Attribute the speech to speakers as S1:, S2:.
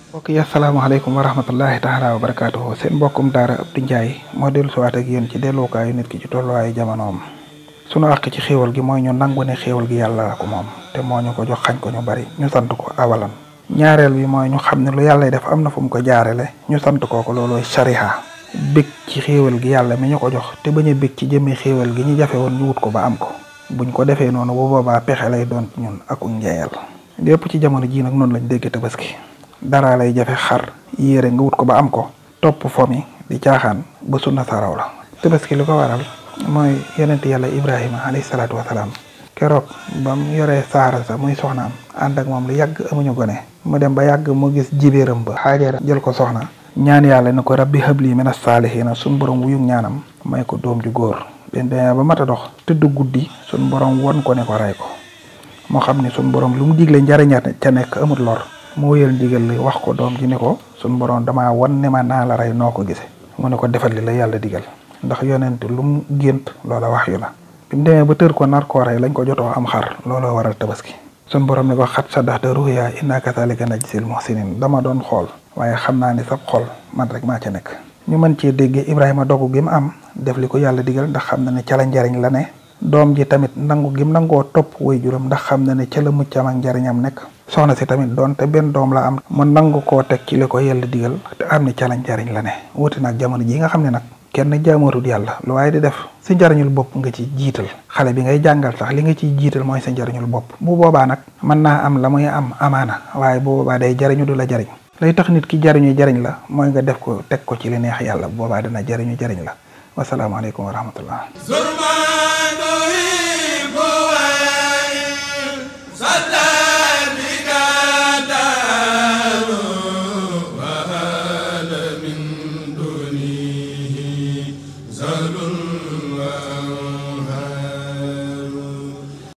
S1: mbokk yi asalaamaaleykum wa rahmatullahi taala wa barakaatuhu seen mbokkum daara Abdou Ndiaye moo dellu si waat ak yéen ci delluwukaayu nit ki ci tolluwaayu jamonoom. sunu àq ci xéewal gi mooy ñu nangu ne xéewal gi yàlla ko moom te moo ñu ko jox xañ ko ñu bari ñu sant ko awalan. ñaareel bi mooy ñu xam ne lu yàlla def am na fu mu ko jaarale ñu sant kooku loolooy shariha. bég ci xéewal gi yàlla mi ñu ko jox te bañ a bég ci jëmmi xéewal gi ñu jafe woon ñu wut ko ba am ko buñ ko defee noonu bu boobaa pexe lay doon ci ñun ak njeyal. lépp ci jamono jii nag noonu lañ dégg tabaski dara lay jafe xar yére nga wut ko ba am ko topp fomi di caaxaan ba sunna saraw la. tabaski li ko waral mooy yonent yàlla Ibrahima alayhi salaatu wasalaam keroog ba mu yoree saara sa muy soxnaam ànd ak moom lu yàgg amuñu gone mu dem ba yàgg mu gis jibéeram ba Haajara jël ko soxna ñaan yàlla ne ko rabbi habli mina saalihiina suñ borom wuyug ñaanam may ko doom ju góor ben demee ba mat a dox tëdd guddi suñ borom won ko ne ko rey ko moo xam ne suñ borom lu mu digle njariñat ca nekk amul lor mu wéyal ndigal li wax ko doom ji ne ko suñ borom damaa wan ne ma naa la rey noo ko gise mu ne ko defal li la yàlla digal ndax yonent lu mu gént loola wax yu la bi mu demee ba tër ko nar koo rey lañ ko jotoo am xar looloo waral tabaski suñ borom ne ko xat saddaxta ruya inna kazalika najzil muhsinin dama doon xool waaye xam naa ni sab xol man rek maa ca nekk. ñu mën cee déggee Ibrahima dogu gi mu am def li ko yàlla digal ndax xam na ne ca la njariñ la ne doom ji tamit nangu gi mu nangoo topp way juram ndax xam na ne ca la muccam ak njariñam nekk soxna si tamit doonte benn doom la am mu nangu koo teg ci li ko yàlla digal te am ni ca la njariñ la ne wuti nag jamono ji nga xam ne nag kenn jaamootul yàlla lu waaye di def si njariñul bopp nga ci jiital xale bi ngay jàngal sax li nga ciy jiital mooy sa njariñul bopp bu boobaa nag mën naa am la muy am amaana waaye bu boobaa day jariñu du la jariñ lay tax nit ki jariñu jariñ la mooy nga def ko teg ko ci li neex yàlla bu boobaa dana jariñu jariñ la wasalaamaaleykum wa rahmatullah